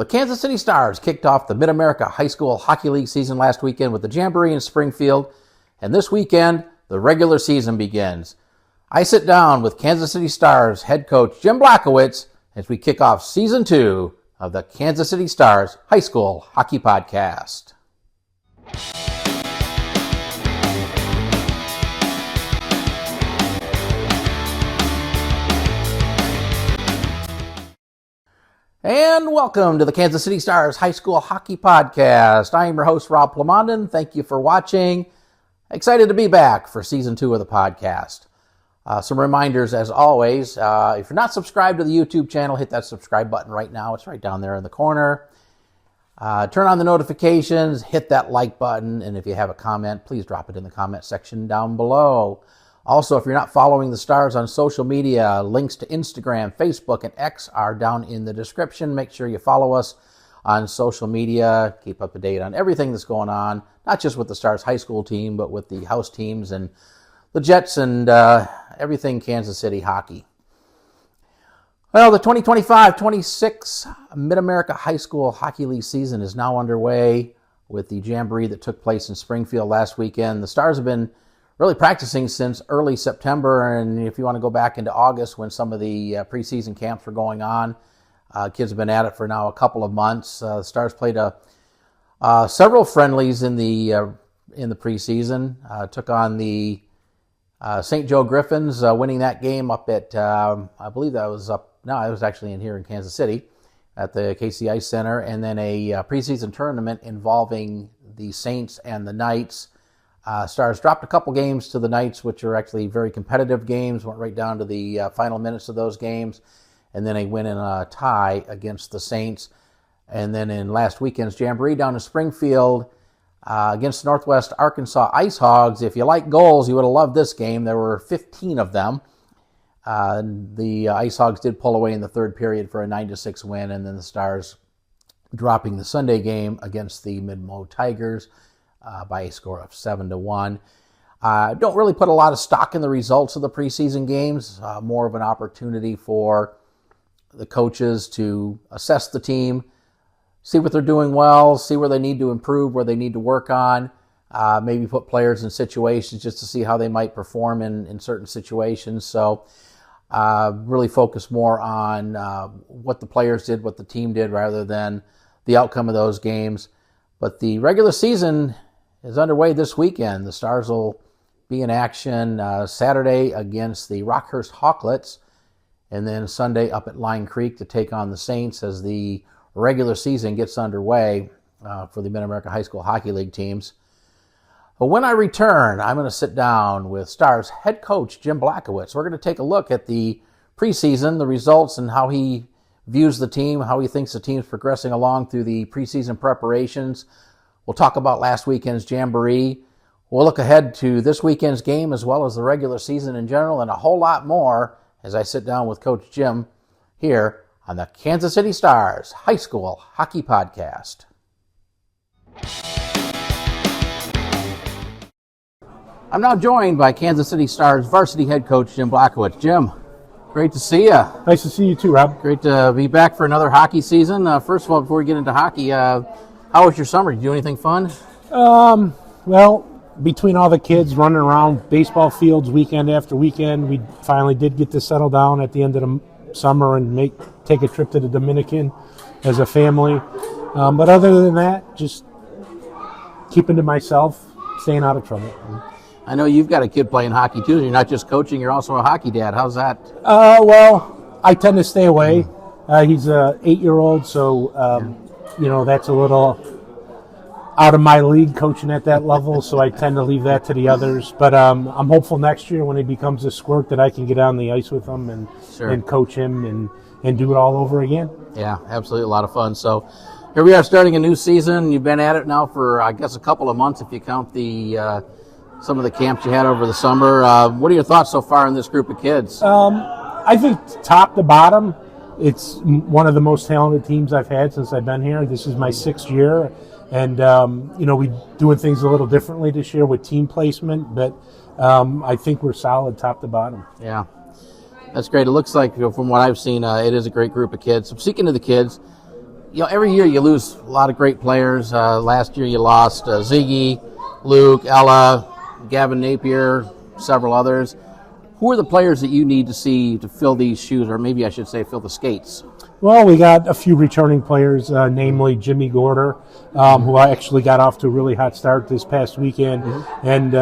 The Kansas City Stars kicked off the Mid-America High School Hockey League season last weekend with the Jamboree in Springfield, and this weekend, the regular season begins. I sit down with Kansas City Stars head coach Jim Blachowicz as we kick off Season 2 of the Kansas City Stars High School Hockey Podcast. And welcome to the Kansas City Stars High School Hockey Podcast. I am your host, Rob Plamondon. Thank you for watching. Excited to be back for Season 2 of the podcast. Some reminders, as always. If you're not subscribed to the YouTube channel, hit that subscribe button right now. It's right down there in the corner. Turn on the notifications, hit that like button, and if you have a comment, please drop it in the comment section down below. Also, if you're not following the Stars on social media, links to Instagram, Facebook, and X are down in the description. Make sure you follow us on social media. Keep up to date on everything that's going on, not just with the Stars high school team, but with the house teams and the Jets and everything Kansas City hockey. Well, the 2025-26 Mid-America High School Hockey League season is now underway with the Jamboree that took place in Springfield last weekend. The Stars have been really practicing since early September, and if you want to go back into August when some of the preseason camps were going on, kids have been at it for now a couple of months. The Stars played several friendlies in the preseason. Took on the St. Joe Griffins, winning that game up at I believe that was up. No, it was actually here in Kansas City at the KC Ice Center, and then a preseason tournament involving the Saints and the Knights. Stars dropped a couple games to the Knights, which are actually very competitive games, went right down to the final minutes of those games, and then a win in a tie against the Saints. And then in last weekend's Jamboree down in Springfield against Northwest Arkansas Ice Hogs. If you like goals, you would have loved this game. There were 15 of them. The Ice Hogs did pull away in the third period for a 9-6 win, and then the Stars dropping the Sunday game against the Mid-Mo Tigers by a score of 7-1. Don't really put a lot of stock in the results of the preseason games. More of an opportunity for the coaches to assess the team, see what they're doing well, see where they need to improve, where they need to work on, maybe put players in situations just to see how they might perform in certain situations. So really focus more on what the players did, what the team did, rather than the outcome of those games. But the regular season is underway this weekend. The Stars will be in action Saturday against the Rockhurst Hawklets, and then Sunday up at Line Creek to take on the Saints as the regular season gets underway for the Mid-America High School Hockey League teams. But when I return, I'm going to sit down with Stars head coach Jim Blachowicz. We're going to take a look at the preseason, the results, and how he views the team, how he thinks the team's progressing along through the preseason preparations. We'll talk about last weekend's Jamboree. We'll look ahead to this weekend's game as well as the regular season in general, and a whole lot more as I sit down with Coach Jim here on the Kansas City Stars High School Hockey Podcast. I'm now joined by Kansas City Stars varsity head coach Jim Blachowicz. Jim, great to see you. Nice to see you too, Rob. Great to be back for another hockey season. First of all, before we get into hockey, how was your summer? Did you do anything fun? Well, between all the kids running around baseball fields weekend after weekend, we finally did get to settle down at the end of the summer and take a trip to the Dominican as a family. But other than that, just keeping to myself, staying out of trouble. I know you've got a kid playing hockey too. You're not just coaching, you're also a hockey dad. How's that? Well, I tend to stay away. He's an 8-year-old, so that's a little out of my league coaching at that level, so I tend to leave that to the others. But I'm hopeful next year when he becomes a squirt that I can get on the ice with him and coach him and do it all over again. Yeah, absolutely, a lot of fun. So here we are starting a new season. You've been at it now for, I guess, a couple of months if you count the some of the camps you had over the summer. What are your thoughts so far on this group of kids? I think top to bottom, it's one of the most talented teams I've had since I've been here. This is my 6th year, and we're doing things a little differently this year with team placement, but I think we're solid top to bottom. Yeah, that's great. It looks like, from what I've seen, it is a great group of kids. So speaking of the kids, every year you lose a lot of great players. Last year you lost Ziggy, Luke, Ella, Gavin Napier, several others. Who are the players that you need to see to fill these shoes, or maybe I should say fill the skates? Well, we got a few returning players, namely Jimmy Gorder, who actually got off to a really hot start this past weekend. And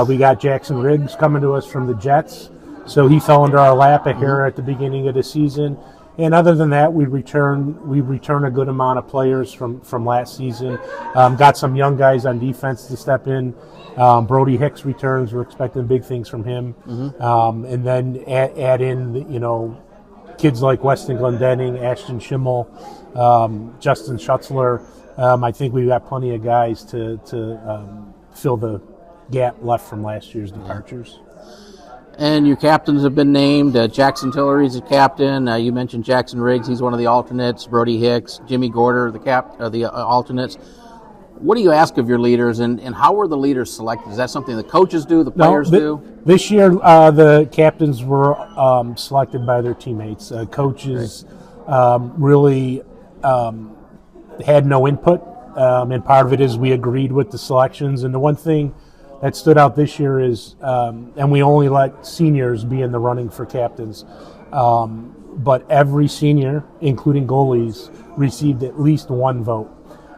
we got Jackson Riggs coming to us from the Jets. So he fell into our lap here at the beginning of the season. And other than that, we return a good amount of players from last season. Got some young guys on defense to step in. Brody Hicks returns. We're expecting big things from him. And then add in, kids like Weston Glendenning, Ashton Schimmel, Justin Schutzler. I think we've got plenty of guys to fill the gap left from last year's departures. And your captains have been named. Jackson Tillery's a captain. You mentioned Jackson Riggs. He's one of the alternates. Brody Hicks, Jimmy Gorder, the alternates. What do you ask of your leaders, and how are the leaders selected? Is that something the coaches do, the players do? This year, the captains were selected by their teammates. Coaches really had no input, and part of it is we agreed with the selections. And the one thing that stood out this year is, and we only let seniors be in the running for captains, but every senior, including goalies, received at least one vote.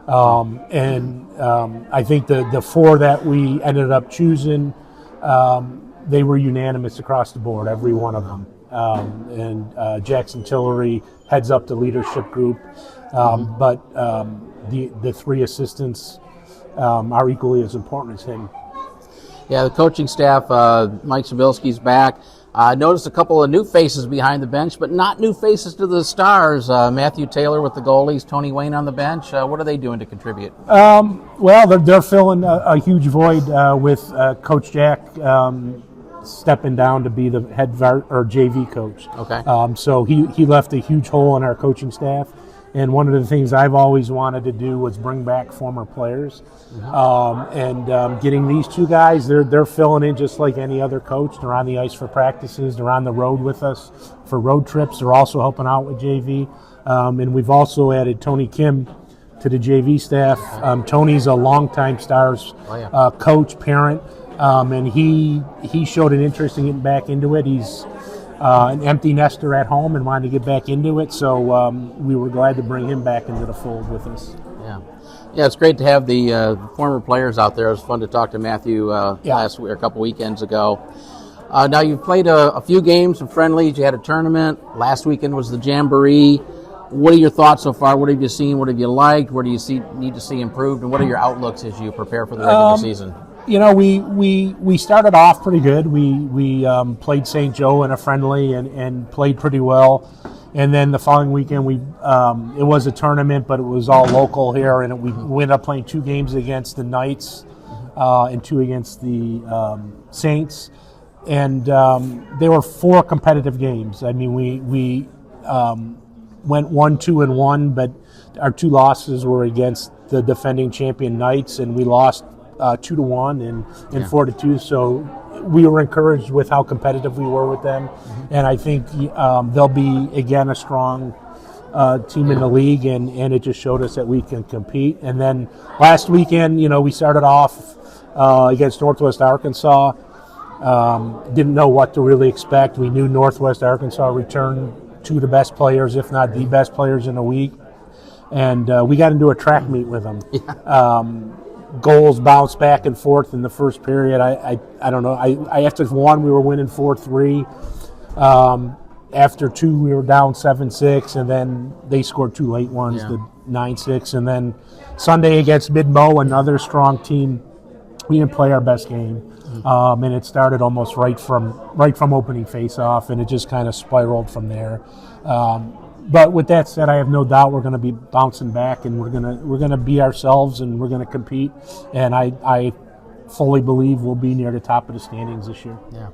I think the four that we ended up choosing, they were unanimous across the board, every one of them. Jackson Tillery heads up the leadership group, but the three assistants are equally as important as him. Yeah, the coaching staff, Mike Sabilski's back. I noticed a couple of new faces behind the bench, but not new faces to the Stars. Matthew Taylor with the goalies, Tony Wayne on the bench. What are they doing to contribute? Well, they're filling a huge void with Coach Jack stepping down to be the head or JV coach. Okay. So he left a huge hole in our coaching staff. And one of the things I've always wanted to do was bring back former players. Getting these two guys, they're filling in just like any other coach. They're on the ice for practices. They're on the road with us for road trips. They're also helping out with JV. And we've also added Tony Kim to the JV staff. Tony's a longtime Stars coach, parent, and he showed an interest in getting back into it. He's an empty nester at home and wanted to get back into it, so we were glad to bring him back into the fold with us. Yeah, it's great to have the former players out there. It was fun to talk to Matthew last week, or a couple weekends ago. Now you've played a few games, some friendlies. You had a tournament. Last weekend was the Jamboree. What are your thoughts so far? What have you seen? What have you liked? Where do you need to see improved? And what are your outlooks as you prepare for the regular season? We started off pretty good. We played St. Joe in a friendly and played pretty well. And then the following weekend, it was a tournament, but it was all local here, and we ended up playing 2 games against the Knights and 2 against the Saints. And they were 4 competitive games. I mean, we went 1-2-1, but our 2 losses were against the defending champion Knights, and we lost 2-1 and 4-2. So we were encouraged with how competitive we were with them, and I think they'll be again a strong team in the league, and it just showed us that we can compete. And then last weekend, we started off against Northwest Arkansas. Didn't know what to really expect. We knew Northwest Arkansas returned 2 of the best players, if not the best players in the week, and we got into a track meet with them. Goals bounced back and forth in the first period. I don't know. After 1, we were winning 4-3. After 2, we were down 7-6, and then they scored 2 late ones, the 9-6. And then Sunday against Mid-Mo, another strong team, we didn't play our best game. And it started almost right from opening face-off, and it just kind of spiraled from there. But with that said, I have no doubt we're going to be bouncing back, and we're going to be ourselves, and we're going to compete. And I fully believe we'll be near the top of the standings this year. Yeah.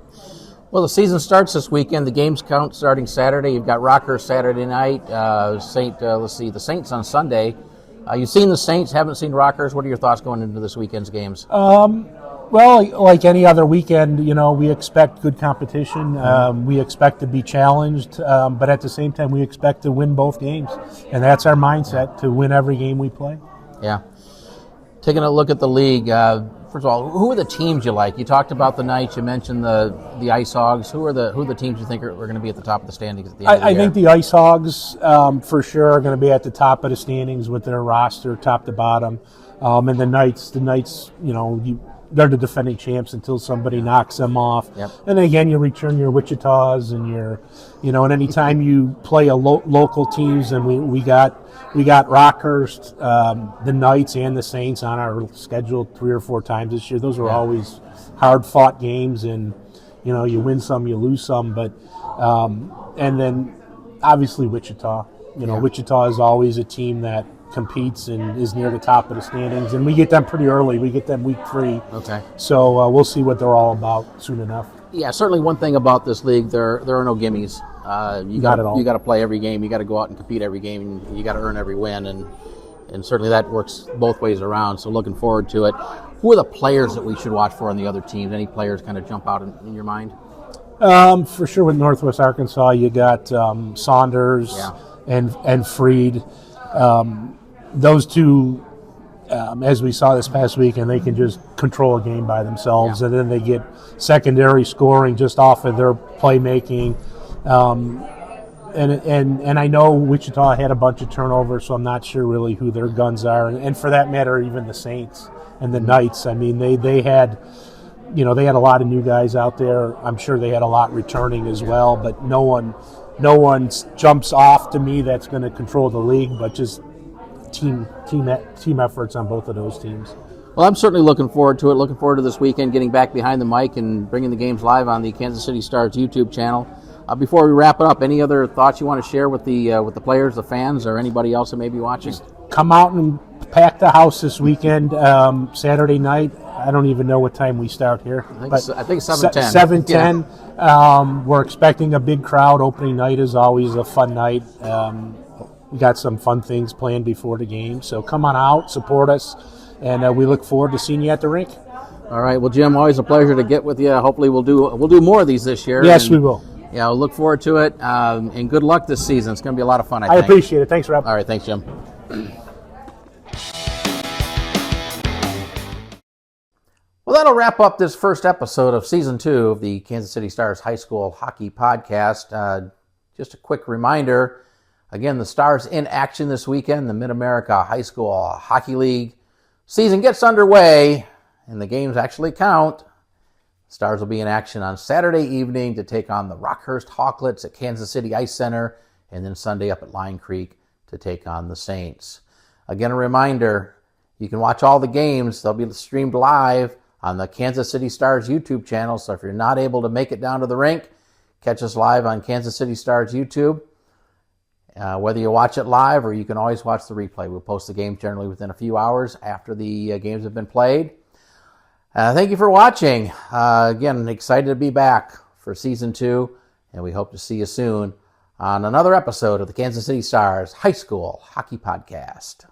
Well, the season starts this weekend. The games count starting Saturday. You've got Rockhurst Saturday night. The Saints on Sunday. You've seen the Saints, haven't seen Rockhurst. What are your thoughts going into this weekend's games? Well, like any other weekend, we expect good competition. We expect to be challenged, but at the same time, we expect to win both games. And that's our mindset, to win every game we play. Yeah. Taking a look at the league, first of all, who are the teams you like? You talked about the Knights. You mentioned the Ice Hogs. Who are the teams you think are going to be at the top of the standings at the end of the year? I think the Ice Hogs, for sure, are going to be at the top of the standings with their roster, top to bottom. And the Knights, they're the defending champs until somebody knocks them off. Yep. And then again, you return your Wichitas and and anytime you play a local teams, and we got Rockhurst, the Knights, and the Saints on our schedule 3 or 4 times this year. Those are always hard fought games, and you win some, you lose some, but and then obviously Wichita. Wichita is always a team that competes and is near the top of the standings, and we get them pretty early. We get them week 3. Okay. So we'll see what they're all about soon enough. Yeah, certainly one thing about this league, there are no gimmies. You got to play every game. You got to go out and compete every game. And you got to earn every win, and certainly that works both ways around. So looking forward to it. Who are the players that we should watch for on the other teams? Any players kind of jump out in your mind? For sure, with Northwest Arkansas, you got Saunders and Freed. Those two, as we saw this past week, and they can just control a game by themselves, and then they get secondary scoring just off of their playmaking. And I know Wichita had a bunch of turnovers, so I'm not sure really who their guns are, and for that matter, even the Saints and the Knights. I mean, they had a lot of new guys out there. I'm sure they had a lot returning as well, but no one jumps off to me that's going to control the league, but just team efforts on both of those teams. Well, I'm certainly looking forward to it. Looking forward to this weekend, getting back behind the mic and bringing the games live on the Kansas City Stars YouTube channel. Before we wrap it up, any other thoughts you want to share with the players, the fans, or anybody else that may be watching? Come out and pack the house this weekend, Saturday night. I don't even know what time we start here. I think 7:10. 7:10. Yeah. We're expecting a big crowd. Opening night is always a fun night. We got some fun things planned before the game, so come on out, support us, and we look forward to seeing you at the rink. All right. Well, Jim, always a pleasure to get with you. Hopefully, we'll do more of these this year. Yes, we will. Yeah, we'll look forward to it, and good luck this season. It's going to be a lot of fun, I think. I appreciate it. Thanks, Rob. All right. Thanks, Jim. Well, that'll wrap up this first episode of Season 2 of the Kansas City Stars High School Hockey Podcast. Just a quick reminder, again, the Stars in action this weekend. The Mid-America High School Hockey League season gets underway, and the games actually count. Stars will be in action on Saturday evening to take on the Rockhurst Hawklets at Kansas City Ice Center, and then Sunday up at Lion Creek to take on the Saints. Again, a reminder, you can watch all the games. They'll be streamed live on the Kansas City Stars YouTube channel, so if you're not able to make it down to the rink, catch us live on Kansas City Stars YouTube. Whether you watch it live or you can always watch the replay. We'll post the games generally within a few hours after the games have been played. Thank you for watching. Again, excited to be back for Season 2, and we hope to see you soon on another episode of the Kansas City Stars High School Hockey Podcast.